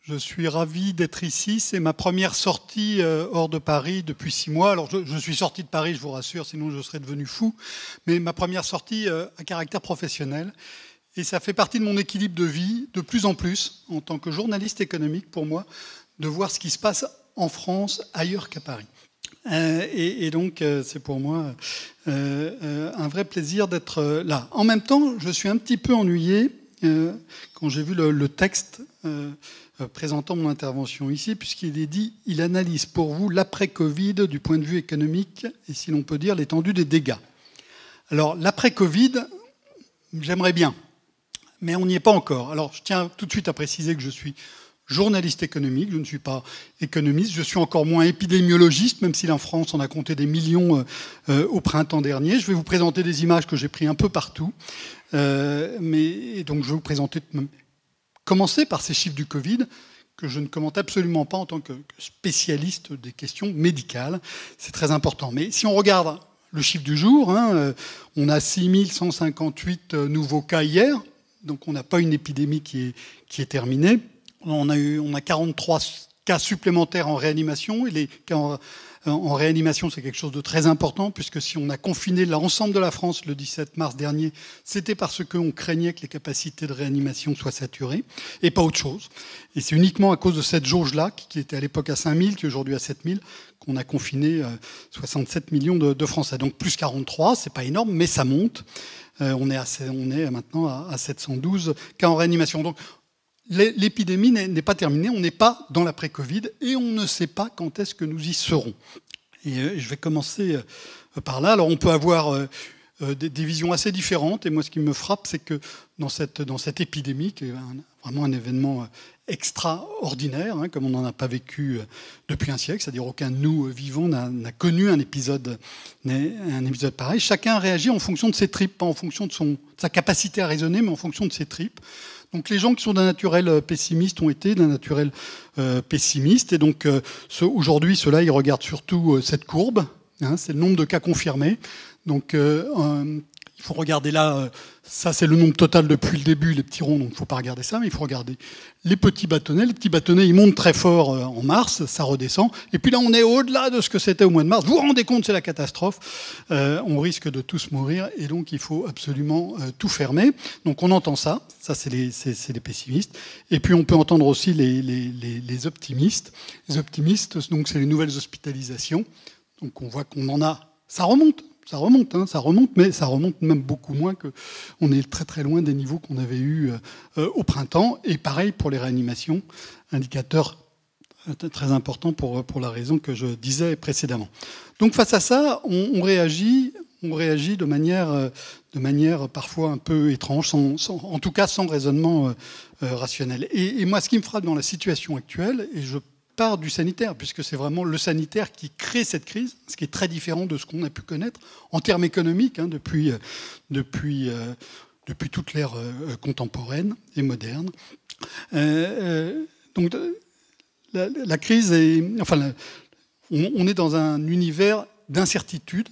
Je suis ravi d'être ici. C'est ma première sortie hors de Paris depuis 6 mois. Alors, je suis sorti de Paris, je vous rassure, sinon je serais devenu fou. Mais ma première sortie à caractère professionnel. Et ça fait partie de mon équilibre de vie, de plus en plus, en tant que journaliste économique, pour moi, de voir ce qui se passe en France ailleurs qu'à Paris. Et donc, c'est pour moi un vrai plaisir d'être là. En même temps, je suis un petit peu ennuyé quand j'ai vu le texte présentant mon intervention ici, puisqu'il est dit « Il analyse pour vous l'après-Covid du point de vue économique et, si l'on peut dire, l'étendue des dégâts ». Alors, l'après-Covid, j'aimerais bien, mais on n'y est pas encore. Alors, je tiens tout de suite à préciser que je suis journaliste économique, je ne suis pas économiste, je suis encore moins épidémiologiste, même si en France on a compté des millions au printemps dernier. Je vais vous présenter des images que j'ai prises un peu partout. Et donc je vais vous présenter, commencer par ces chiffres du Covid, que je ne commente absolument pas en tant que spécialiste des questions médicales. C'est très important. Mais si on regarde le chiffre du jour, on a 6158 nouveaux cas hier, donc on n'a pas une épidémie qui est terminée. On a 43 cas supplémentaires en réanimation. Et les cas en réanimation, c'est quelque chose de très important, puisque si on a confiné l'ensemble de la France le 17 mars dernier, c'était parce qu'on craignait que les capacités de réanimation soient saturées, et pas autre chose. Et c'est uniquement à cause de cette jauge-là, qui était à l'époque à 5000, qui est aujourd'hui à 7000, qu'on a confiné 67 millions de Français. Donc plus 43, c'est pas énorme, mais ça monte. On est maintenant à 712 cas en réanimation. Donc, l'épidémie n'est pas terminée, on n'est pas dans l'après-Covid et on ne sait pas quand est-ce que nous y serons. Et je vais commencer par là. Alors on peut avoir des visions assez différentes et moi ce qui me frappe c'est que dans cette épidémie, qui est vraiment un événement extraordinaire, comme on n'en a pas vécu depuis un siècle, c'est-à-dire aucun de nous vivants n'a connu un épisode pareil, chacun réagit en fonction de ses tripes, pas en fonction de sa capacité à raisonner, mais en fonction de ses tripes. Donc les gens qui sont d'un naturel pessimiste ont été d'un naturel pessimiste. Et donc aujourd'hui, ceux-là, ils regardent surtout cette courbe. C'est le nombre de cas confirmés. Donc il faut regarder là, ça c'est le nombre total depuis le début, les petits ronds, donc il ne faut pas regarder ça, mais il faut regarder les petits bâtonnets. Les petits bâtonnets, ils montent très fort en mars, ça redescend. Et puis là, on est au-delà de ce que c'était au mois de mars. Vous vous rendez compte, c'est la catastrophe. On risque de tous mourir et donc il faut absolument tout fermer. Donc on entend ça c'est les pessimistes. Et puis on peut entendre aussi les optimistes. Les optimistes, donc c'est les nouvelles hospitalisations. Donc on voit qu'on en a, ça remonte, mais ça remonte même beaucoup moins que. On est très très loin des niveaux qu'on avait eus au printemps. Et pareil pour les réanimations, indicateur très important pour la raison que je disais précédemment. Donc face à ça, on réagit de manière parfois un peu étrange, en tout cas sans raisonnement rationnel. Et moi, ce qui me frappe dans la situation actuelle, et je part du sanitaire, puisque c'est vraiment le sanitaire qui crée cette crise, ce qui est très différent de ce qu'on a pu connaître en termes économiques depuis toute l'ère contemporaine et moderne. Donc la crise on est dans un univers d'incertitude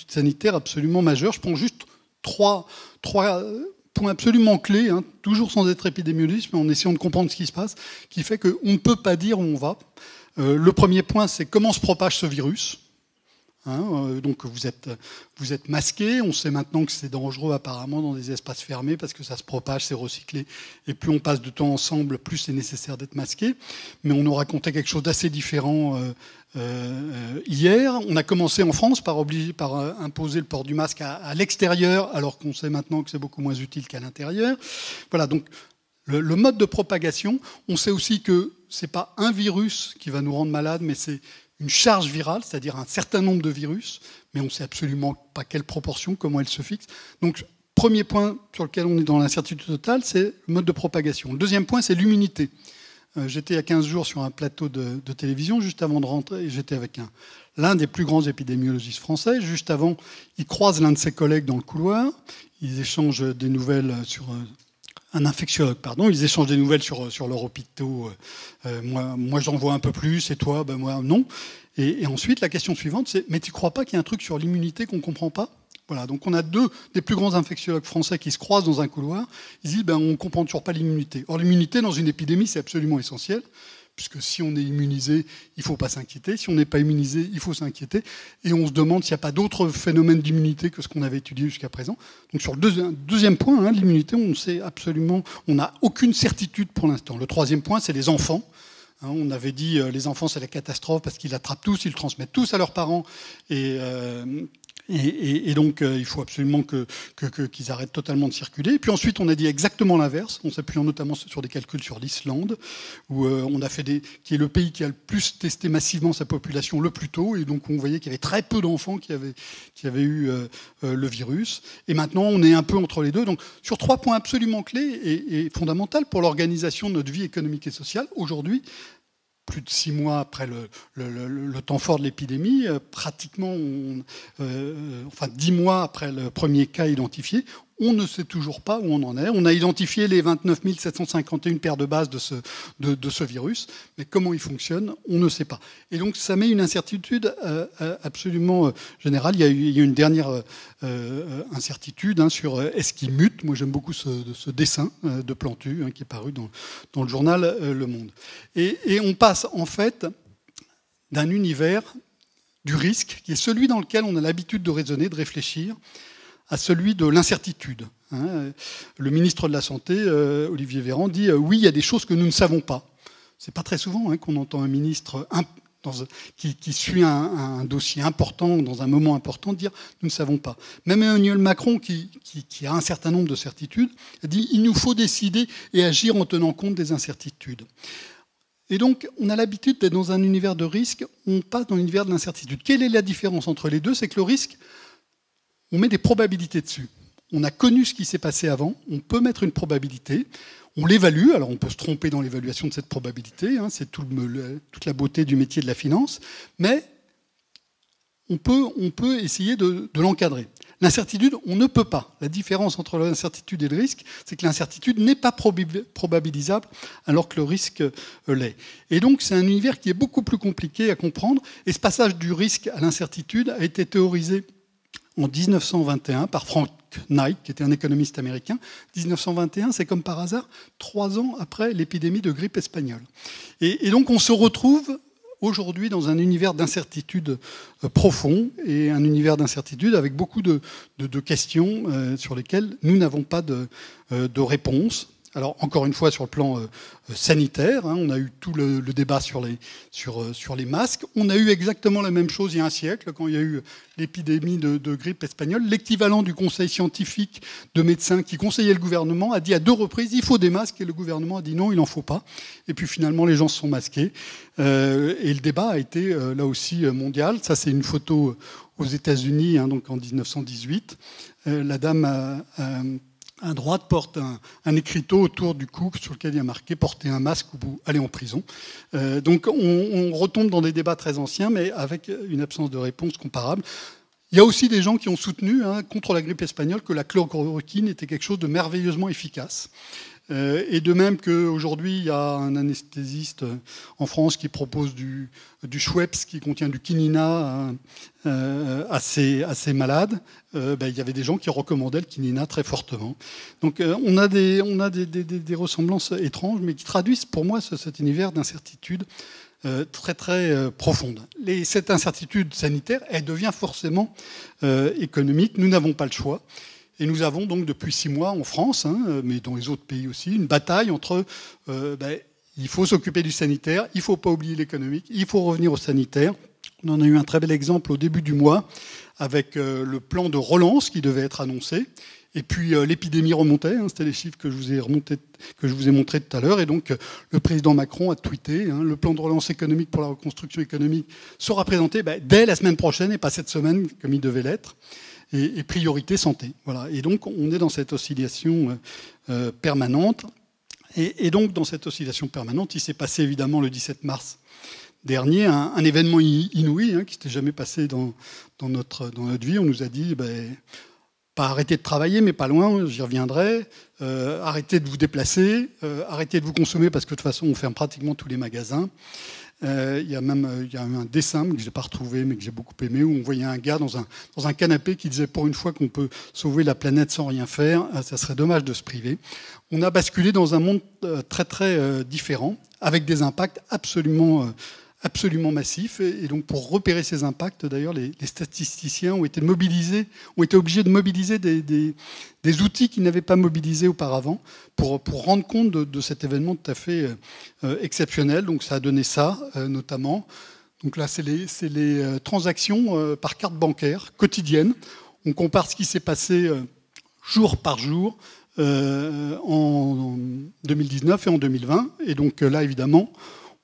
sanitaire absolument majeure. Je prends juste trois point absolument clé, toujours sans être épidémiologiste, mais en essayant de comprendre ce qui se passe, qui fait qu'on ne peut pas dire où on va. Le premier point, c'est comment se propage ce virus. Donc vous êtes masqué, on sait maintenant que c'est dangereux apparemment dans des espaces fermés parce que ça se propage, c'est recyclé, et plus on passe de temps ensemble, plus c'est nécessaire d'être masqué. Mais on nous racontait quelque chose d'assez différent hier. On a commencé en France par imposer le port du masque à l'extérieur, alors qu'on sait maintenant que c'est beaucoup moins utile qu'à l'intérieur. Voilà, donc le mode de propagation, on sait aussi que c'est pas un virus qui va nous rendre malades, mais c'est une charge virale, c'est-à-dire un certain nombre de virus, mais on ne sait absolument pas quelle proportion, comment elle se fixe. Donc, premier point sur lequel on est dans l'incertitude totale, c'est le mode de propagation. Le deuxième point, c'est l'immunité. J'étais il y a 15 jours sur un plateau de télévision, juste avant de rentrer, et j'étais avec l'un des plus grands épidémiologistes français. Juste avant, il croise l'un de ses collègues dans le couloir, ils échangent des nouvelles sur... un infectiologue, pardon, ils échangent des nouvelles sur leurs hôpitaux. Moi j'en vois un peu plus, et toi, moi non. Et ensuite, la question suivante, c'est « Mais tu ne crois pas qu'il y a un truc sur l'immunité qu'on ne comprend pas ?» Voilà, donc on a deux des plus grands infectiologues français qui se croisent dans un couloir. Ils disent on ne comprend toujours pas l'immunité. Or, l'immunité dans une épidémie, c'est absolument essentiel, puisque si on est immunisé, il ne faut pas s'inquiéter. Si on n'est pas immunisé, il faut s'inquiéter. Et on se demande s'il n'y a pas d'autres phénomènes d'immunité que ce qu'on avait étudié jusqu'à présent. Donc sur le deuxième point, l'immunité, on sait absolument, on n'a aucune certitude pour l'instant. Le troisième point, c'est les enfants. On avait dit les enfants, c'est la catastrophe parce qu'ils attrapent tous, ils le transmettent tous à leurs parents. Et donc, il faut absolument qu'ils arrêtent totalement de circuler. Et puis ensuite, on a dit exactement l'inverse, en s'appuyant notamment sur des calculs sur l'Islande, où on a fait qui est le pays qui a le plus testé massivement sa population le plus tôt. Et donc, on voyait qu'il y avait très peu d'enfants qui avaient eu le virus. Et maintenant, on est un peu entre les deux. Donc, sur 3 points absolument clés et fondamentaux pour l'organisation de notre vie économique et sociale, aujourd'hui, plus de 6 mois après le temps fort de l'épidémie, pratiquement, 10 mois après le premier cas identifié, on ne sait toujours pas où on en est. On a identifié les 29 751 paires de bases de ce virus, mais comment il fonctionne, on ne sait pas. Et donc ça met une incertitude absolument générale. Il y a une dernière incertitude sur est-ce qu'il mute. Moi j'aime beaucoup ce dessin de Plantu qui est paru dans le journal Le Monde. Et on passe en fait d'un univers du risque, qui est celui dans lequel on a l'habitude de raisonner, de réfléchir, à celui de l'incertitude. Le ministre de la Santé, Olivier Véran, dit oui, il y a des choses que nous ne savons pas. C'est pas très souvent qu'on entend un ministre qui suit un dossier important, dans un moment important, dire nous ne savons pas. Même Emmanuel Macron, qui a un certain nombre de certitudes, a dit il nous faut décider et agir en tenant compte des incertitudes. Et donc, on a l'habitude d'être dans un univers de risque, on passe dans l'univers de l'incertitude. Quelle est la différence entre les deux? C'est que le risque, on met des probabilités dessus. On a connu ce qui s'est passé avant, on peut mettre une probabilité, on l'évalue, alors on peut se tromper dans l'évaluation de cette probabilité, c'est toute la beauté du métier de la finance, mais on peut essayer de l'encadrer. L'incertitude, on ne peut pas. La différence entre l'incertitude et le risque, c'est que l'incertitude n'est pas probabilisable alors que le risque l'est. Et donc c'est un univers qui est beaucoup plus compliqué à comprendre, et ce passage du risque à l'incertitude a été théorisé en 1921 par Frank Knight, qui était un économiste américain. 1921, c'est comme par hasard 3 ans après l'épidémie de grippe espagnole. Et donc on se retrouve aujourd'hui dans un univers d'incertitude profond et un univers d'incertitude avec beaucoup de questions sur lesquelles nous n'avons pas de réponse. Alors, encore une fois, sur le plan sanitaire, on a eu tout le débat sur les masques. On a eu exactement la même chose il y a un siècle, quand il y a eu l'épidémie de grippe espagnole. L'équivalent du conseil scientifique de médecins qui conseillait le gouvernement a dit à 2 reprises il faut des masques, et le gouvernement a dit non, il n'en faut pas. Et puis finalement, les gens se sont masqués. Et le débat a été là aussi mondial. Ça, c'est une photo aux États-Unis, donc en 1918. La dame à droite porte un écriteau autour du cou sur lequel il y a marqué « Porter un masque ou vous allez en prison ». Donc on retombe dans des débats très anciens, mais avec une absence de réponse comparable. Il y a aussi des gens qui ont soutenu contre la grippe espagnole que la chloroquine était quelque chose de merveilleusement efficace. Et de même qu'aujourd'hui, il y a un anesthésiste en France qui propose du Schweppes qui contient du quinina à ces malades. Il y avait des gens qui recommandaient le quinina très fortement. Donc on a des ressemblances étranges, mais qui traduisent pour moi cet univers d'incertitude très très profonde. Cette incertitude sanitaire, elle devient forcément économique. Nous n'avons pas le choix. Et nous avons donc depuis 6 mois en France, mais dans les autres pays aussi, une bataille entre il faut s'occuper du sanitaire, il ne faut pas oublier l'économique, il faut revenir au sanitaire. On en a eu un très bel exemple au début du mois avec le plan de relance qui devait être annoncé. Et puis l'épidémie remontait, c'était les chiffres que je vous ai montrés tout à l'heure. Et donc le président Macron a tweeté, le plan de relance économique pour la reconstruction économique sera présenté dès la semaine prochaine et pas cette semaine comme il devait l'être. Et priorité santé. Voilà. Et donc, on est dans cette oscillation permanente. Et donc, dans cette oscillation permanente, il s'est passé évidemment le 17 mars dernier un événement inouï qui ne s'était jamais passé dans notre vie. On nous a dit, pas arrêter de travailler, mais pas loin, j'y reviendrai. Arrêtez de vous déplacer, arrêtez de vous consommer parce que de toute façon, on ferme pratiquement tous les magasins. Il y a un dessin que je n'ai pas retrouvé, mais que j'ai beaucoup aimé, où on voyait un gars dans un canapé qui disait « Pour une fois qu'on peut sauver la planète sans rien faire, ça serait dommage de se priver ». On a basculé dans un monde très très différent, avec des impacts absolument massifs. Et donc pour repérer ces impacts, d'ailleurs, les statisticiens ont été obligés de mobiliser des outils qu'ils n'avaient pas mobilisés auparavant pour rendre compte de cet événement tout à fait exceptionnel. Donc ça a donné ça, notamment. Donc là, c'est les transactions par carte bancaire quotidienne. On compare ce qui s'est passé jour par jour en 2019 et en 2020. Et donc là, évidemment,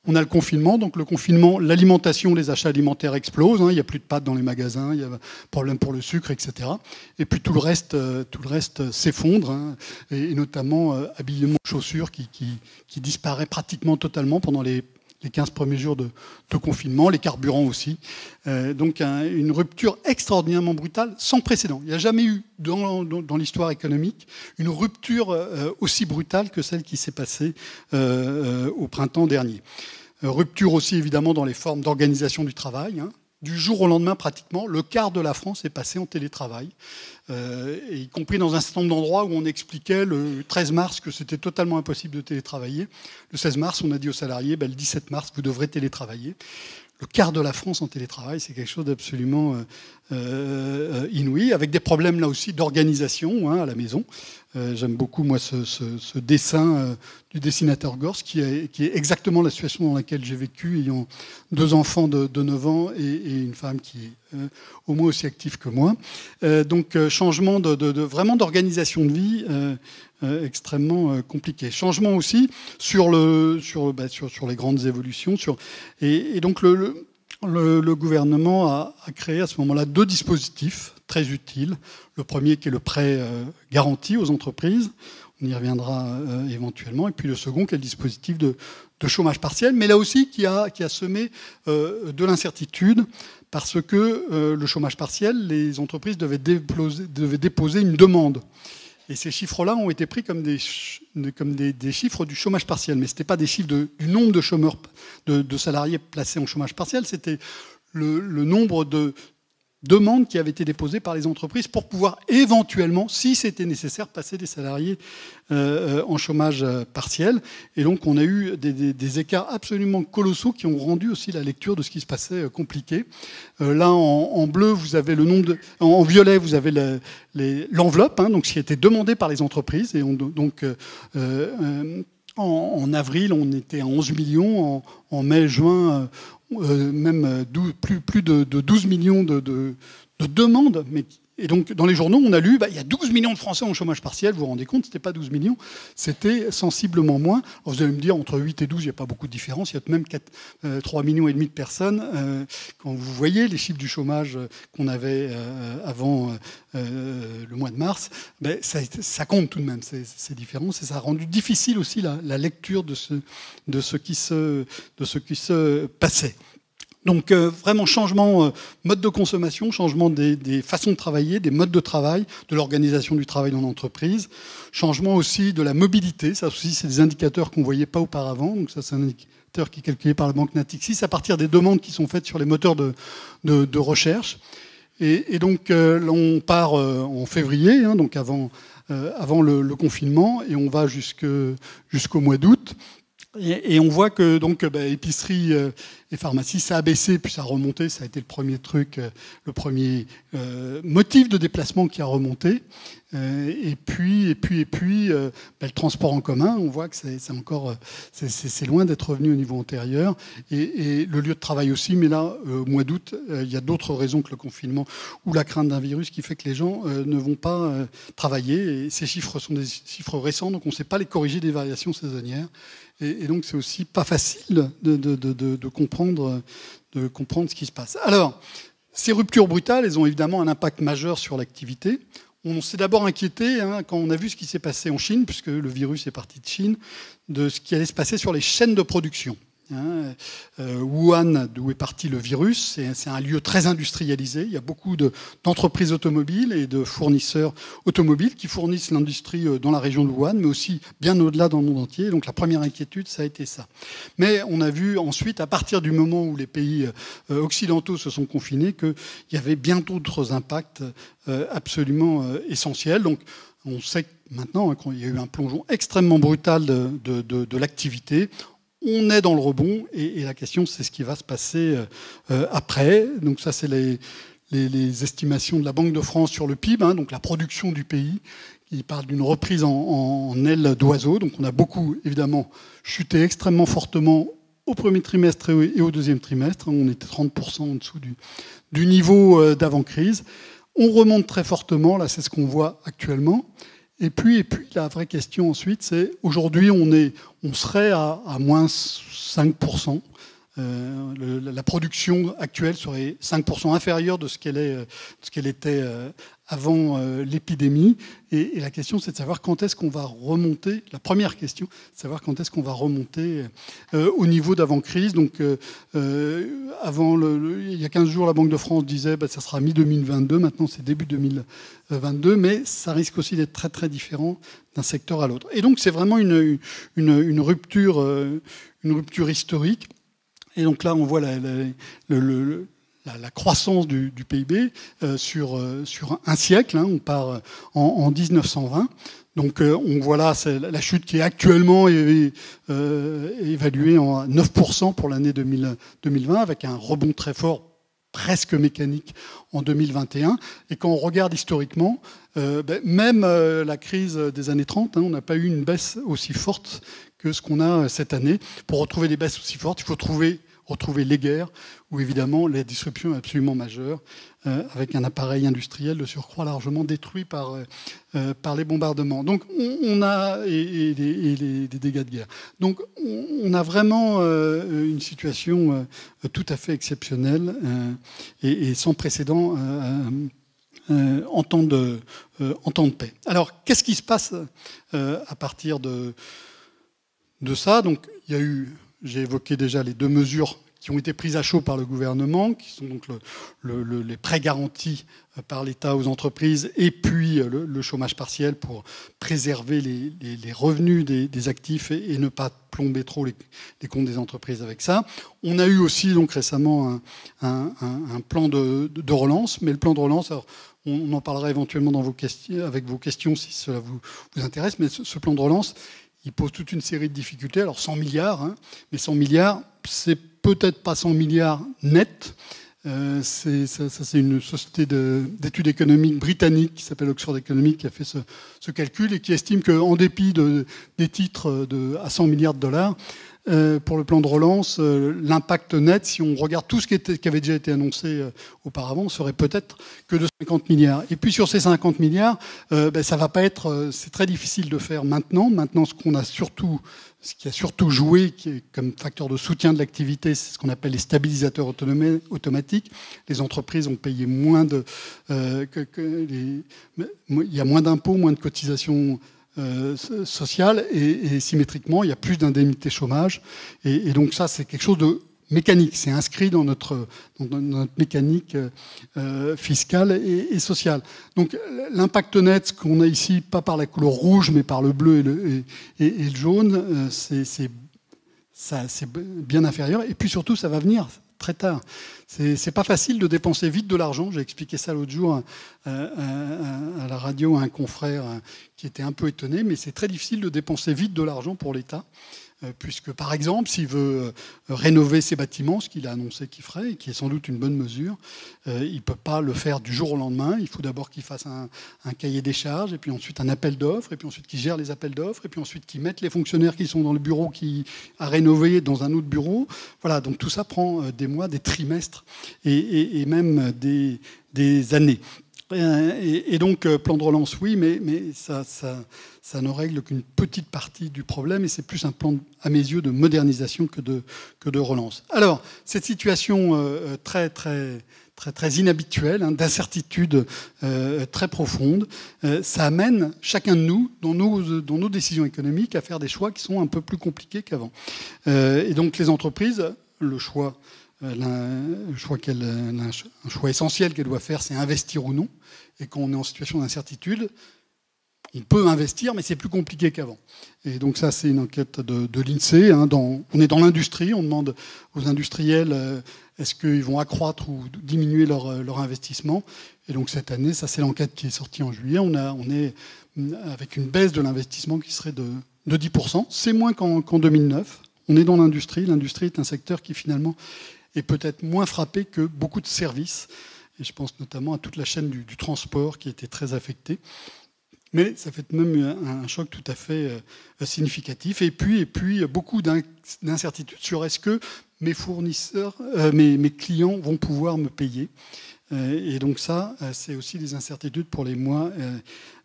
on a le confinement. Donc le confinement, l'alimentation, les achats alimentaires explosent. Il n'y a plus de pâtes dans les magasins, il y a problème pour le sucre, etc. Et puis tout le reste s'effondre, et notamment habillement, chaussures qui disparaît pratiquement totalement pendant les 15 premiers jours de confinement, les carburants aussi. Donc une rupture extraordinairement brutale, sans précédent. Il n'y a jamais eu dans l'histoire économique une rupture aussi brutale que celle qui s'est passée au printemps dernier. Rupture aussi évidemment dans les formes d'organisation du travail. Du jour au lendemain, pratiquement, le quart de la France est passé en télétravail, y compris dans un certain nombre d'endroits où on expliquait le 13 mars que c'était totalement impossible de télétravailler. Le 16 mars, on a dit aux salariés, le 17 mars, vous devrez télétravailler. Le quart de la France en télétravail, c'est quelque chose d'absolument inouï, avec des problèmes là aussi d'organisation à la maison. J'aime beaucoup, moi, ce dessin du dessinateur Gorce, qui est exactement la situation dans laquelle j'ai vécu, ayant 2 enfants de 9 ans et une femme qui est au moins aussi active que moi. Donc, changement vraiment d'organisation de vie extrêmement compliqué. Changement aussi sur les grandes évolutions. Et donc, le gouvernement a créé à ce moment-là 2 dispositifs très utiles. Le premier qui est le prêt garanti aux entreprises, on y reviendra éventuellement, et puis le second qui est le dispositif de chômage partiel, mais là aussi qui a semé de l'incertitude, parce que le chômage partiel, les entreprises devaient déposer une demande. Et ces chiffres-là ont été pris comme des chiffres du chômage partiel. Mais ce n'étaient pas des chiffres du nombre de chômeurs, de salariés placés en chômage partiel, c'était le nombre de demandes qui avaient été déposées par les entreprises pour pouvoir éventuellement, si c'était nécessaire, passer des salariés en chômage partiel. Et donc on a eu des écarts absolument colossaux qui ont rendu aussi la lecture de ce qui se passait compliqué. Là, en bleu, vous avez le nombre en violet, vous avez l'enveloppe, donc ce qui a été demandé par les entreprises. Et en avril, on était à 11 millions. En mai, juin, même plus de 12 millions de demandes. Et donc, dans les journaux, on a lu il y a 12 millions de Français en chômage partiel. Vous vous rendez compte, ce n'était pas 12 millions, c'était sensiblement moins. Alors, vous allez me dire, entre 8 et 12, il n'y a pas beaucoup de différence. Il y a même 3,5 millions de personnes. Quand vous voyez les chiffres du chômage qu'on avait avant le mois de mars, ça compte tout de même, ces différences. Et ça a rendu difficile aussi la lecture de ce qui se passait. Donc vraiment changement mode de consommation, changement des façons de travailler, des modes de travail, de l'organisation du travail dans l'entreprise, changement aussi de la mobilité, ça aussi c'est des indicateurs qu'on ne voyait pas auparavant, donc ça c'est un indicateur qui est calculé par la banque Natixis à partir des demandes qui sont faites sur les moteurs de recherche. Et donc on part en février, donc avant le confinement, et on va jusqu'au mois d'août. Et on voit que donc épicerie et pharmacie, ça a baissé, puis ça a remonté. Ça a été le premier truc, le premier motif de déplacement qui a remonté. Et puis le transport en commun, on voit que c'est loin d'être revenu au niveau antérieur. Et le lieu de travail aussi, mais là, au mois d'août, il y a d'autres raisons que le confinement ou la crainte d'un virus qui fait que les gens ne vont pas travailler. Et ces chiffres sont des chiffres récents, donc on ne sait pas les corriger des variations saisonnières. Et donc, c'est aussi pas facile de comprendre ce qui se passe. Alors, ces ruptures brutales, elles ont évidemment un impact majeur sur l'activité. On s'est d'abord inquiété quand on a vu ce qui s'est passé en Chine, puisque le virus est parti de Chine, de ce qui allait se passer sur les chaînes de production. Wuhan, d'où est parti le virus, c'est un lieu très industrialisé. Il y a beaucoup d'entreprises automobiles et de fournisseurs automobiles qui fournissent l'industrie dans la région de Wuhan, mais aussi bien au-delà dans le monde entier. Donc la première inquiétude, ça a été ça. Mais on a vu ensuite, à partir du moment où les pays occidentaux se sont confinés, qu'il y avait bien d'autres impacts absolument essentiels. Donc on sait maintenant qu'il y a eu un plongeon extrêmement brutal de l'activité. On est dans le rebond et la question, c'est ce qui va se passer après. Donc ça, c'est les estimations de la Banque de France sur le PIB, donc la production du pays. Il parle d'une reprise en aile d'oiseau. Donc on a beaucoup, évidemment, chuté extrêmement fortement au premier trimestre et au deuxième trimestre. On était 30% en dessous du niveau d'avant-crise. On remonte très fortement, là c'est ce qu'on voit actuellement. Et puis la vraie question ensuite, c'est aujourd'hui on serait à moins 5%. La production actuelle serait 5% inférieure de ce qu'elle était avant l'épidémie. Et la question, c'est de savoir quand est-ce qu'on va remonter. La première question, c'est de savoir quand est-ce qu'on va remonter au niveau d'avant-crise. Donc, il y a 15 jours, la Banque de France disait que ça sera mi-2022. Maintenant, c'est début 2022. Mais ça risque aussi d'être très, très différent d'un secteur à l'autre. Et donc, c'est vraiment une rupture historique. Et donc là, on voit la croissance du PIB sur un siècle. On part en 1920. Donc on voit là la chute qui est actuellement évaluée en 9% pour l'année 2020, avec un rebond très fort, presque mécanique, en 2021. Et quand on regarde historiquement, même la crise des années 30, on n'a pas eu une baisse aussi forte que ce qu'on a cette année. Pour retrouver des baisses aussi fortes, il faut retrouver les guerres, où évidemment la disruption est absolument majeure, avec un appareil industriel de surcroît largement détruit par les bombardements. Donc on a et les dégâts de guerre. Donc on a vraiment une situation tout à fait exceptionnelle et sans précédent en temps de paix. Alors qu'est-ce qui se passe à partir de ça? Donc il y a eu, j'ai évoqué déjà les deux mesures qui ont été prises à chaud par le gouvernement, qui sont donc les prêts garantis par l'État aux entreprises et puis le chômage partiel pour préserver les revenus des actifs et ne pas plomber trop les comptes des entreprises avec ça. On a eu aussi donc récemment un plan de relance, mais le plan de relance, alors, on en parlera éventuellement avec vos questions si cela vous intéresse, mais ce plan de relance, il pose toute une série de difficultés. Alors 100 milliards, mais 100 milliards, c'est peut-être pas 100 milliards net. C'est une société d'études économiques britannique qui s'appelle Oxford Economics qui a fait ce calcul et qui estime qu'en dépit des titres à 100 milliards de dollars, pour le plan de relance, l'impact net, si on regarde tout ce qui avait déjà été annoncé auparavant, serait peut-être que de 50 milliards. Et puis sur ces 50 milliards, ça va pas être, c'est très difficile de faire maintenant. Maintenant, ce qui a surtout joué comme facteur de soutien de l'activité, c'est ce qu'on appelle les stabilisateurs automatiques. Les entreprises ont payé moins il y a moins d'impôts, moins de cotisations sociales et symétriquement, il y a plus d'indemnités chômage. Et donc ça, c'est quelque chose de mécanique. C'est inscrit dans notre mécanique fiscale et sociale. Donc l'impact net qu'on a ici, pas par la couleur rouge, mais par le bleu et le jaune, c'est bien inférieur. Et puis surtout, ça va venir très tard. C'est pas facile de dépenser vite de l'argent. J'ai expliqué ça l'autre jour à la radio à un confrère qui était un peu étonné, mais c'est très difficile de dépenser vite de l'argent pour l'État. Puisque, par exemple, s'il veut rénover ses bâtiments, ce qu'il a annoncé qu'il ferait, et qui est sans doute une bonne mesure, il ne peut pas le faire du jour au lendemain. Il faut d'abord qu'il fasse un cahier des charges, et puis ensuite un appel d'offres, et puis ensuite qu'il gère les appels d'offres, et puis ensuite qu'il mette les fonctionnaires qui sont dans le bureau qui a rénové dans un autre bureau. Voilà, donc tout ça prend des mois, des trimestres, et même des années. Et donc, plan de relance, oui, mais ça ne règle qu'une petite partie du problème et c'est plus un plan, à mes yeux, de modernisation que de relance. Alors, cette situation très très inhabituelle, hein, d'incertitude très profonde. Ça amène chacun de nous, dans nos décisions économiques, à faire des choix qui sont un peu plus compliqués qu'avant. Et donc les entreprises, un choix essentiel qu'elles doivent faire, c'est investir ou non. Et quand on est en situation d'incertitude, on peut investir, mais c'est plus compliqué qu'avant. Et donc ça, c'est une enquête de l'INSEE. Hein, on est dans l'industrie, on demande aux industriels est-ce qu'ils vont accroître ou diminuer leur investissement. Et donc cette année, ça c'est l'enquête qui est sortie en juillet, on est avec une baisse de l'investissement qui serait de 10%. C'est moins qu'en 2009. On est dans l'industrie. L'industrie est un secteur qui finalement est peut-être moins frappé que beaucoup de services. Et je pense notamment à toute la chaîne du transport qui était très affectée. Mais ça fait même un choc tout à fait significatif. Et puis beaucoup d'incertitudes sur est-ce que mes fournisseurs, mes clients vont pouvoir me payer. Et donc ça, c'est aussi des incertitudes pour les mois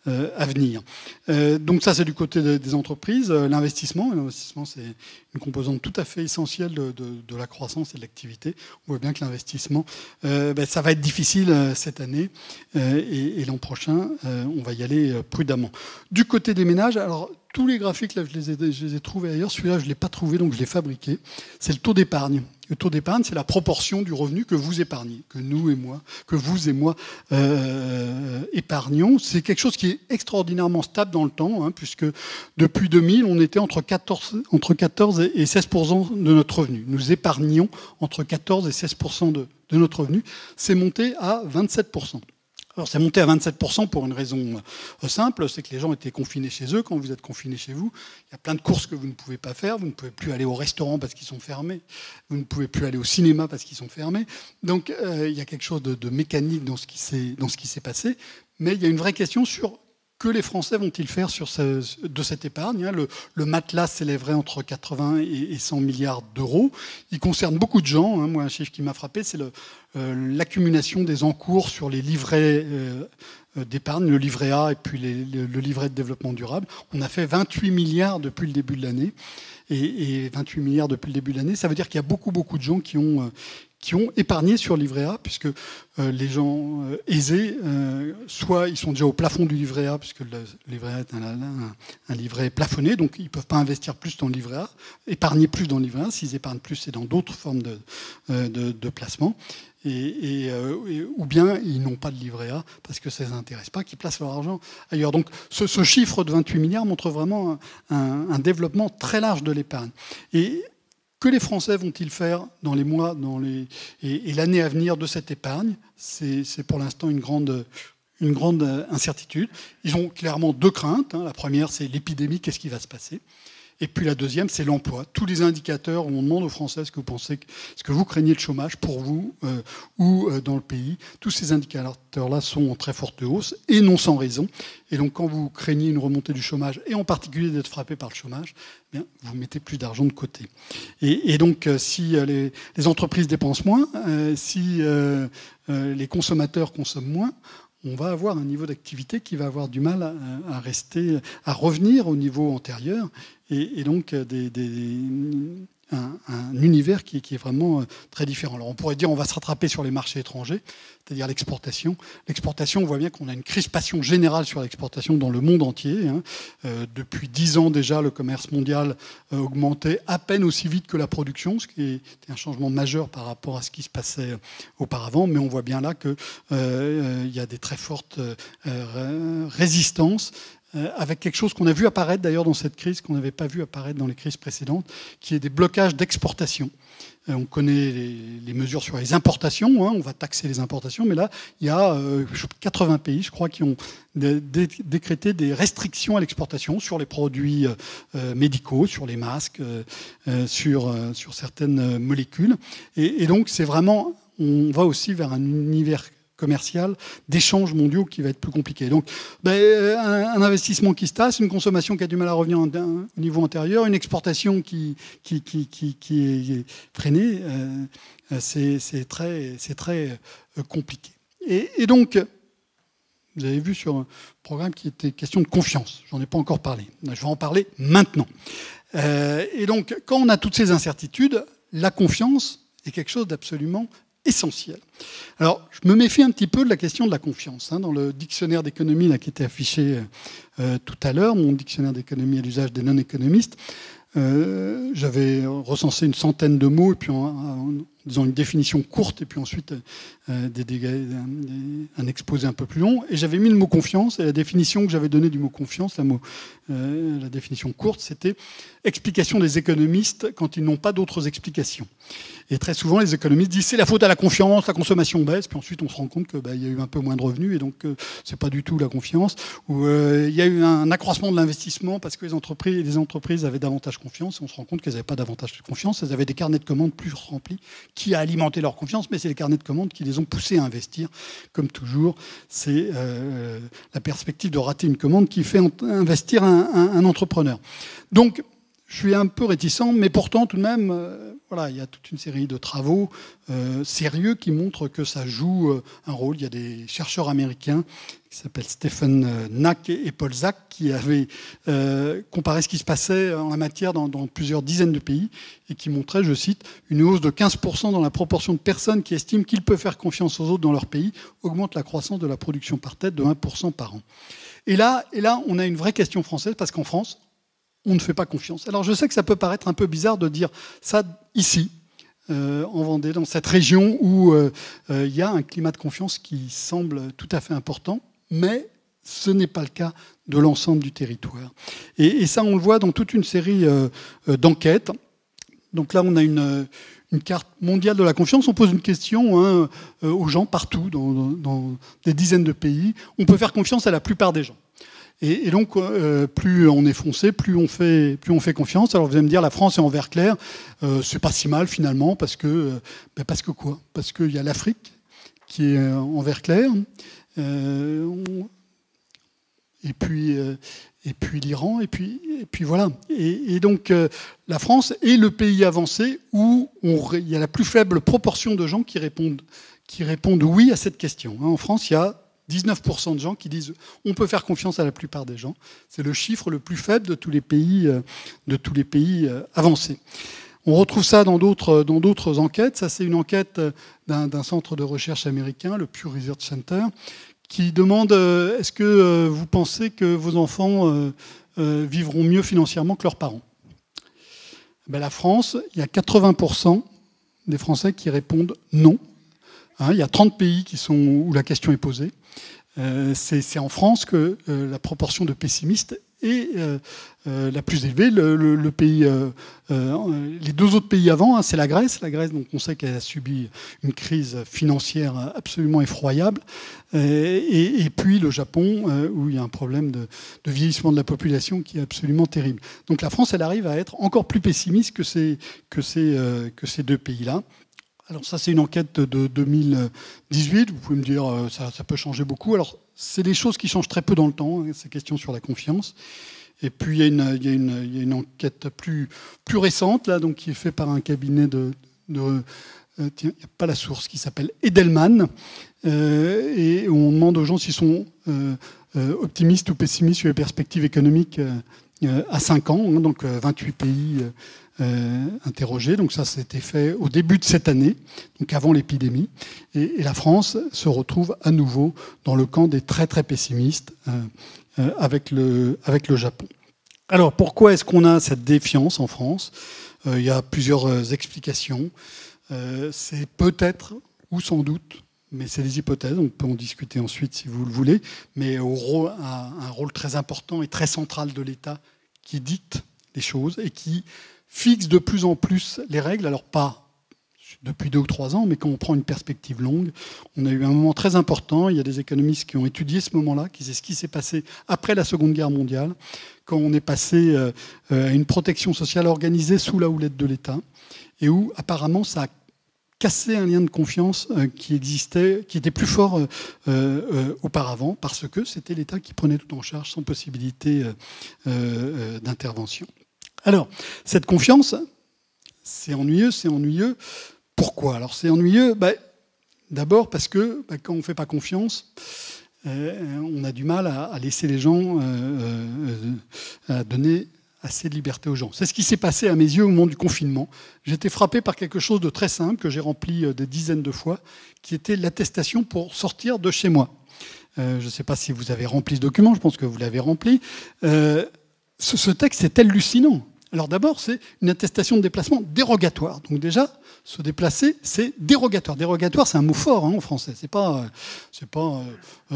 à venir. Donc ça, c'est du côté des entreprises. L'investissement, c'est une composante tout à fait essentielle de la croissance et de l'activité. On voit bien que l'investissement, ça va être difficile cette année. Et l'an prochain, on va y aller prudemment. Du côté des ménages, alors tous les graphiques, là, je les ai trouvés ailleurs. Celui-là, je ne l'ai pas trouvé, donc je l'ai fabriqué. C'est le taux d'épargne. Le taux d'épargne, c'est la proportion du revenu que vous épargnez, que vous et moi épargnons. C'est quelque chose qui est extraordinairement stable dans le temps, hein, puisque depuis 2000, on était entre 14 et 16% de notre revenu. Nous épargnions entre 14 et 16% de notre revenu. C'est monté à 27%. Alors, c'est monté à 27% pour une raison simple, c'est que les gens étaient confinés chez eux. Quand vous êtes confinés chez vous, il y a plein de courses que vous ne pouvez pas faire. Vous ne pouvez plus aller au restaurant parce qu'ils sont fermés. Vous ne pouvez plus aller au cinéma parce qu'ils sont fermés. Donc, il y a quelque chose de mécanique dans ce qui s'est passé. Mais il y a une vraie question sur que les Français vont-ils faire de cette épargne. Le matelas s'élèverait entre 80 et 100 milliards d'euros. Il concerne beaucoup de gens. Moi, un chiffre qui m'a frappé, c'est l'accumulation des encours sur les livrets d'épargne, le livret A et puis le livret de développement durable. On a fait 28 milliards depuis le début de l'année. Et 28 milliards depuis le début de l'année, ça veut dire qu'il y a beaucoup de gens qui ont épargné sur livret A, puisque les gens aisés, soit ils sont déjà au plafond du livret A, puisque le livret A est un livret plafonné, donc ils ne peuvent pas investir plus dans le livret A, épargner plus dans le livret A. S'ils épargnent plus, c'est dans d'autres formes de placement. Ou bien ils n'ont pas de livret A parce que ça ne les intéresse pas, qu'ils placent leur argent ailleurs. Donc ce chiffre de 28 milliards montre vraiment un développement très large de l'épargne. Et que les Français vont-ils faire dans les mois et l'année à venir de cette épargne? C'est pour l'instant une grande incertitude. Ils ont clairement deux craintes. La première, c'est l'épidémie, qu'est-ce qui va se passer? Et puis la deuxième, c'est l'emploi. Tous les indicateurs où on demande aux Français est-ce que vous craignez le chômage pour vous ou dans le pays, tous ces indicateurs-là sont en très forte hausse et non sans raison. Et donc quand vous craignez une remontée du chômage, et en particulier d'être frappé par le chômage, eh bien, vous mettez plus d'argent de côté. Et donc si les entreprises dépensent moins, si les consommateurs consomment moins, on va avoir un niveau d'activité qui va avoir du mal à revenir au niveau antérieur, et donc un univers qui est vraiment très différent. Alors on pourrait dire on va se rattraper sur les marchés étrangers, c'est-à-dire l'exportation. L'exportation, on voit bien qu'on a une crispation générale sur l'exportation dans le monde entier. Depuis 10 ans déjà, le commerce mondial augmentait à peine aussi vite que la production, ce qui était un changement majeur par rapport à ce qui se passait auparavant. Mais on voit bien là qu'il y a des très fortes résistances, avec quelque chose qu'on a vu apparaître d'ailleurs dans cette crise, qu'on n'avait pas vu apparaître dans les crises précédentes, qui est des blocages d'exportation. On connaît les mesures sur les importations, on va taxer les importations, mais là, il y a 80 pays, je crois, qui ont décrété des restrictions à l'exportation sur les produits médicaux, sur les masques, sur certaines molécules. Et donc, c'est vraiment, on va aussi vers un univers commercial, d'échanges mondiaux qui va être plus compliqué. Donc, un investissement qui se tasse, une consommation qui a du mal à revenir au niveau antérieur, une exportation qui est freinée, c'est très compliqué. Et donc, vous avez vu sur un programme qui était question de confiance. J'en ai pas encore parlé. Je vais en parler maintenant. Et donc, quand on a toutes ces incertitudes, la confiance est quelque chose d'absolument essentiel. Alors, je me méfie un petit peu de la question de la confiance. Dans le dictionnaire d'économie qui était affiché tout à l'heure, mon dictionnaire d'économie à l'usage des non-économistes, j'avais recensé une centaine de mots, et puis en disant une définition courte, et puis ensuite un exposé un peu plus long. Et j'avais mis le mot confiance, et la définition que j'avais donnée du mot confiance, la définition courte, c'était explication des économistes quand ils n'ont pas d'autres explications. Et très souvent, les économistes disent c'est la faute à la confiance, la consommation baisse, puis ensuite on se rend compte qu'il y a eu un peu moins de revenus, et donc c'est pas du tout la confiance. Ou il y a eu un accroissement de l'investissement parce que les entreprises avaient davantage confiance, et on se rend compte qu'elles n'avaient pas davantage de confiance, elles avaient des carnets de commandes plus remplis, qui a alimenté leur confiance, mais c'est les carnets de commandes qui les ont poussés à investir. Comme toujours, c'est la perspective de rater une commande qui fait investir un entrepreneur. Donc, je suis un peu réticent, mais pourtant, tout de même, il y a toute une série de travaux sérieux qui montrent que ça joue un rôle. Il y a des chercheurs américains qui s'appellent Stephen Knack et Paul Zak qui avaient comparé ce qui se passait en la matière dans plusieurs dizaines de pays et qui montraient, je cite, une hausse de 15% dans la proportion de personnes qui estiment qu'ils peuvent faire confiance aux autres dans leur pays, augmente la croissance de la production par tête de 1% par an. Et là, on a une vraie question française, parce qu'en France, on ne fait pas confiance. Alors je sais que ça peut paraître un peu bizarre de dire ça ici, en Vendée, dans cette région où il y a un climat de confiance qui semble tout à fait important, mais ce n'est pas le cas de l'ensemble du territoire. Et ça, on le voit dans toute une série d'enquêtes. Donc là, on a une carte mondiale de la confiance. On pose une question aux gens partout, dans des dizaines de pays. On peut faire confiance à la plupart des gens. Et donc, plus on est foncé, plus on fait confiance. Alors vous allez me dire, la France est en vert clair. C'est pas si mal finalement, parce que quoi ? Parce qu'il y a l'Afrique qui est en vert clair, et puis l'Iran, et puis voilà. Et donc la France est le pays avancé où il y a la plus faible proportion de gens qui répondent oui à cette question. En France, il y a 19% de gens qui disent on peut faire confiance à la plupart des gens. C'est le chiffre le plus faible de tous les pays avancés. On retrouve ça dans d'autres enquêtes. Ça, c'est une enquête d'un centre de recherche américain, le Pew Research Center, qui demande est-ce que vous pensez que vos enfants vivront mieux financièrement que leurs parents ? La France, il y a 80% des Français qui répondent non. Il y a 30 pays où la question est posée. C'est en France que la proportion de pessimistes est la plus élevée. Les deux autres pays avant, c'est la Grèce. La Grèce, donc on sait qu'elle a subi une crise financière absolument effroyable. Et puis le Japon, où il y a un problème de vieillissement de la population qui est absolument terrible. Donc la France, elle arrive à être encore plus pessimiste que ces deux pays-là. Alors ça, c'est une enquête de 2018. Vous pouvez me dire, ça peut changer beaucoup. Alors, c'est des choses qui changent très peu dans le temps, ces questions sur la confiance. Et puis, il y a une enquête plus récente, là, donc, qui est faite par un cabinet il n'y a pas la source, qui s'appelle Edelman. Et on demande aux gens s'ils sont optimistes ou pessimistes sur les perspectives économiques à 5 ans. Donc, 28 pays interrogés. Donc ça, c'était fait au début de cette année, donc avant l'épidémie. Et la France se retrouve à nouveau dans le camp des très très pessimistes avec le Japon. Alors pourquoi est-ce qu'on a cette défiance en France ? Il y a plusieurs explications. C'est peut-être, ou sans doute, mais c'est des hypothèses, on peut en discuter ensuite si vous le voulez, mais un rôle très important et très central de l'État qui dicte les choses et qui fixe de plus en plus les règles, alors pas depuis 2 ou 3 ans, mais quand on prend une perspective longue, on a eu un moment très important. Il y a des économistes qui ont étudié ce moment-là, qui sait ce qui s'est passé après la Seconde Guerre mondiale, quand on est passé à une protection sociale organisée sous la houlette de l'État, et où apparemment ça a cassé un lien de confiance qui était plus fort auparavant, parce que c'était l'État qui prenait tout en charge sans possibilité d'intervention. Alors, cette confiance, c'est ennuyeux. Pourquoi ? Alors, c'est ennuyeux, d'abord parce que quand on ne fait pas confiance, on a du mal à laisser les gens à assez de liberté aux gens. C'est ce qui s'est passé à mes yeux au moment du confinement. J'étais frappé par quelque chose de très simple que j'ai rempli des dizaines de fois, qui était l'attestation pour sortir de chez moi. Je ne sais pas si vous avez rempli ce document, je pense que vous l'avez rempli. Ce texte est hallucinant. Alors d'abord, c'est une attestation de déplacement dérogatoire. Donc déjà, se déplacer, c'est dérogatoire. Dérogatoire, c'est un mot fort en français. C'est pas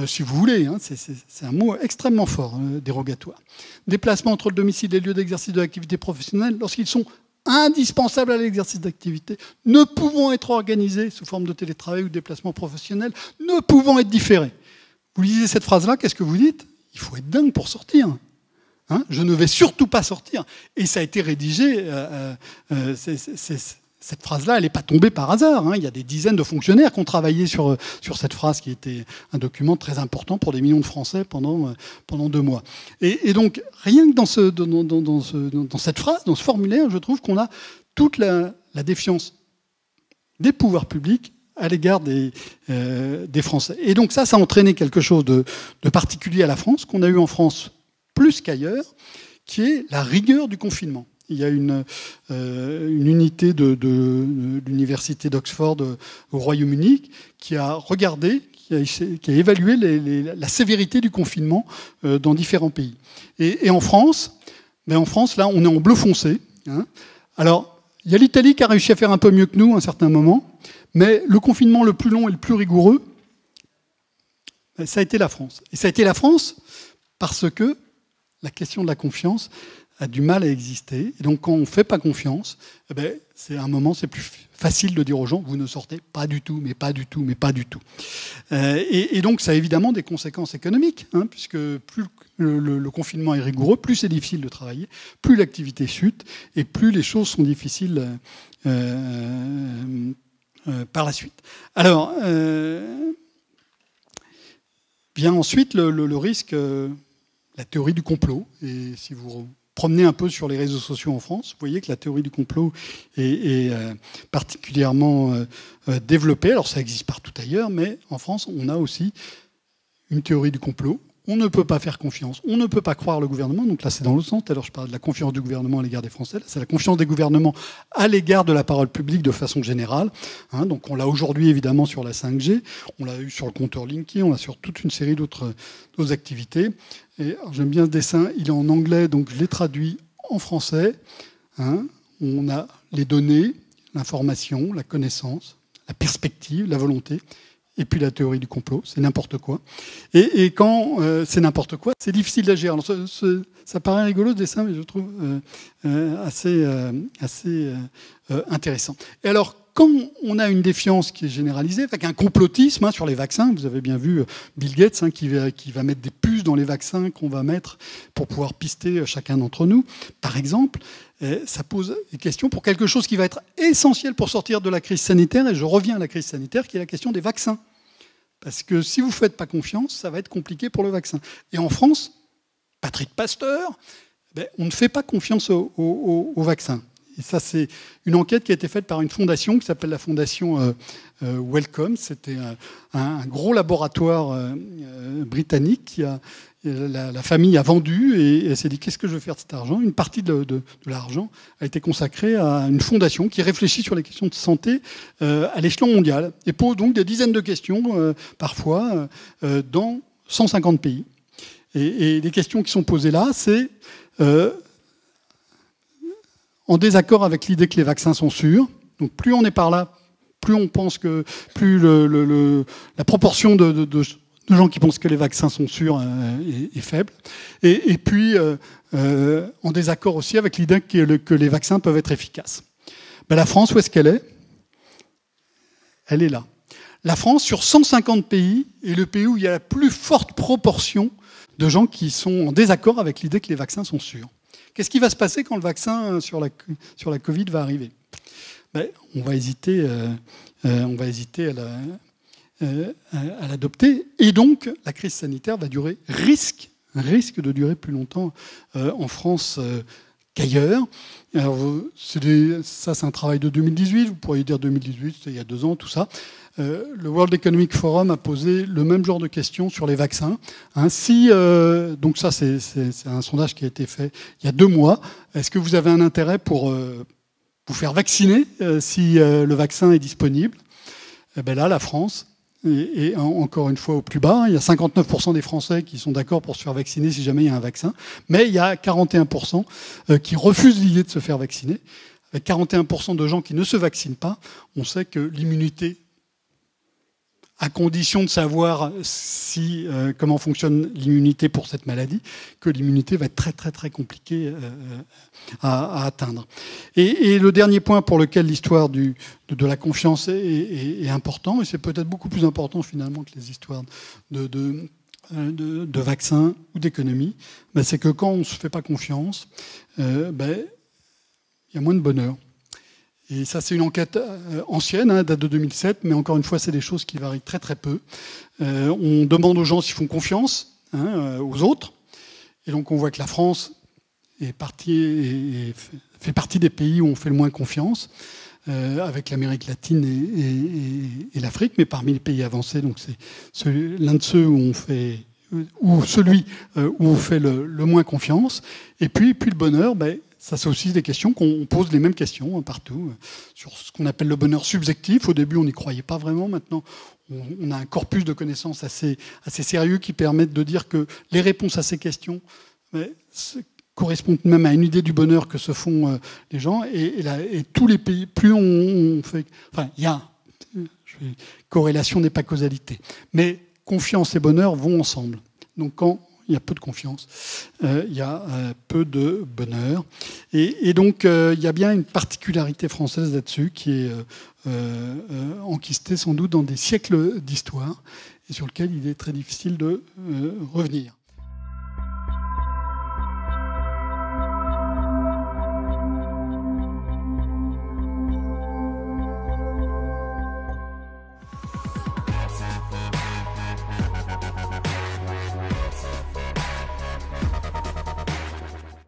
si vous voulez, hein, c'est un mot extrêmement fort, dérogatoire. Déplacement entre le domicile et le lieu d'exercice de l'activité professionnelle lorsqu'ils sont indispensables à l'exercice d'activité, ne pouvant être organisés sous forme de télétravail ou de déplacement professionnel, ne pouvant être différés. Vous lisez cette phrase-là, qu'est-ce que vous dites? Il faut être dingue pour sortir. Hein, je ne vais surtout pas sortir. Et ça a été rédigé, cette phrase-là, elle n'est pas tombée par hasard. Hein. Il y a des dizaines de fonctionnaires qui ont travaillé sur cette phrase qui était un document très important pour des millions de Français pendant 2 mois. Et donc, rien que dans cette phrase, dans ce formulaire, je trouve qu'on a toute la défiance des pouvoirs publics à l'égard des Français. Et donc ça a entraîné quelque chose de particulier à la France, qu'on a eu en France plus qu'ailleurs, qui est la rigueur du confinement. Il y a une unité de l'université d'Oxford au Royaume-Uni qui a regardé, qui a évalué la sévérité du confinement dans différents pays. Et en France, là, on est en bleu foncé. Hein. Alors, il y a l'Italie qui a réussi à faire un peu mieux que nous à un certain moment, mais le confinement le plus long et le plus rigoureux, ça a été la France. Et ça a été la France parce que la question de la confiance a du mal à exister. Et donc, quand on ne fait pas confiance, c'est un moment, c'est plus facile de dire aux gens, vous ne sortez pas du tout, mais pas du tout, mais pas du tout. Et donc, ça a évidemment des conséquences économiques, hein, puisque plus le confinement est rigoureux, plus c'est difficile de travailler, plus l'activité chute, et plus les choses sont difficiles par la suite. Alors, vient ensuite le risque... la théorie du complot. Et si vous promenez un peu sur les réseaux sociaux en France, vous voyez que la théorie du complot est particulièrement développée. Alors ça existe partout ailleurs, mais en France, on a aussi une théorie du complot. On ne peut pas faire confiance, on ne peut pas croire le gouvernement. Donc là, c'est dans l'autre sens. Alors je parle de la confiance du gouvernement à l'égard des Français. C'est la confiance des gouvernements à l'égard de la parole publique de façon générale. Hein, donc on l'a aujourd'hui évidemment sur la 5G, on l'a eu sur le compteur Linky, on l'a sur toute une série d'autres activités. Et j'aime bien ce dessin, il est en anglais, donc je l'ai traduit en français. Hein, on a les données, l'information, la connaissance, la perspective, la volonté. Et puis la théorie du complot, c'est n'importe quoi. Et quand c'est n'importe quoi, c'est difficile d'agir. Alors ça paraît rigolo ce dessin, mais je trouve assez intéressant. Et alors, quand on a une défiance qui est généralisée, avec un complotisme sur les vaccins, vous avez bien vu Bill Gates qui va mettre des puces dans les vaccins qu'on va mettre pour pouvoir pister chacun d'entre nous, par exemple, ça pose des questions pour quelque chose qui va être essentiel pour sortir de la crise sanitaire, et je reviens à la crise sanitaire, qui est la question des vaccins. Parce que si vous ne faites pas confiance, ça va être compliqué pour le vaccin. Et en France, Patrick Pasteur, on ne fait pas confiance au vaccin. Et ça, c'est une enquête qui a été faite par une fondation qui s'appelle la fondation Wellcome. C'était un gros laboratoire britannique qui la famille a vendu et elle s'est dit qu'est-ce que je vais faire de cet argent. Une partie de l'argent a été consacrée à une fondation qui réfléchit sur les questions de santé à l'échelon mondial et pose donc des dizaines de questions parfois dans 150 pays. Et les questions qui sont posées là, c'est en désaccord avec l'idée que les vaccins sont sûrs. Donc plus on est par là, plus on pense que plus la proportion de gens qui pensent que les vaccins sont sûrs est faible. Et puis en désaccord aussi avec l'idée que les vaccins peuvent être efficaces. La France, où est-ce qu'elle est? Elle est là. La France, sur 150 pays, est le pays où il y a la plus forte proportion de gens qui sont en désaccord avec l'idée que les vaccins sont sûrs. Qu'est-ce qui va se passer quand le vaccin sur la Covid va arriver? On va hésiter à l'adopter. Et donc, la crise sanitaire va risque de durer plus longtemps en France qu'ailleurs. Alors, ça, c'est un travail de 2018. Vous pourriez dire 2018, c'était il y a 2 ans, tout ça. Le World Economic Forum a posé le même genre de questions sur les vaccins. Donc ça, c'est un sondage qui a été fait il y a 2 mois. Est-ce que vous avez un intérêt pour vous faire vacciner si le vaccin est disponible? Eh bien là, la France est encore une fois au plus bas. Il y a 59% des Français qui sont d'accord pour se faire vacciner si jamais il y a un vaccin. Mais il y a 41% qui refusent l'idée de se faire vacciner. Avec 41% de gens qui ne se vaccinent pas, on sait que l'immunité, à condition de savoir comment fonctionne l'immunité pour cette maladie, que l'immunité va être très très très compliquée à atteindre. Et le dernier point pour lequel l'histoire de la confiance est important, et c'est peut-être beaucoup plus important finalement que les histoires de vaccins ou d'économie, c'est que quand on ne se fait pas confiance, il y a moins de bonheur. Et ça, c'est une enquête ancienne, date de 2007, mais encore une fois, c'est des choses qui varient très très peu. On demande aux gens s'ils font confiance aux autres. Et donc on voit que la France fait partie des pays où on fait le moins confiance, avec l'Amérique latine et l'Afrique, mais parmi les pays avancés, donc c'est l'un de ceux où celui où on fait le moins confiance. Et puis le bonheur, ça, c'est aussi des questions qu'on pose les mêmes questions partout, sur ce qu'on appelle le bonheur subjectif. Au début, on n'y croyait pas vraiment. Maintenant, on a un corpus de connaissances assez sérieux qui permettent de dire que les réponses à ces questions correspondent même à une idée du bonheur que se font les gens. Et tous les pays, plus on fait... Enfin, il y a... Corrélation n'est pas causalité. Mais confiance et bonheur vont ensemble. Donc quand il y a peu de confiance, il y a peu de bonheur. Et donc, il y a bien une particularité française là-dessus qui est enquistée sans doute dans des siècles d'histoire et sur lequel il est très difficile de revenir.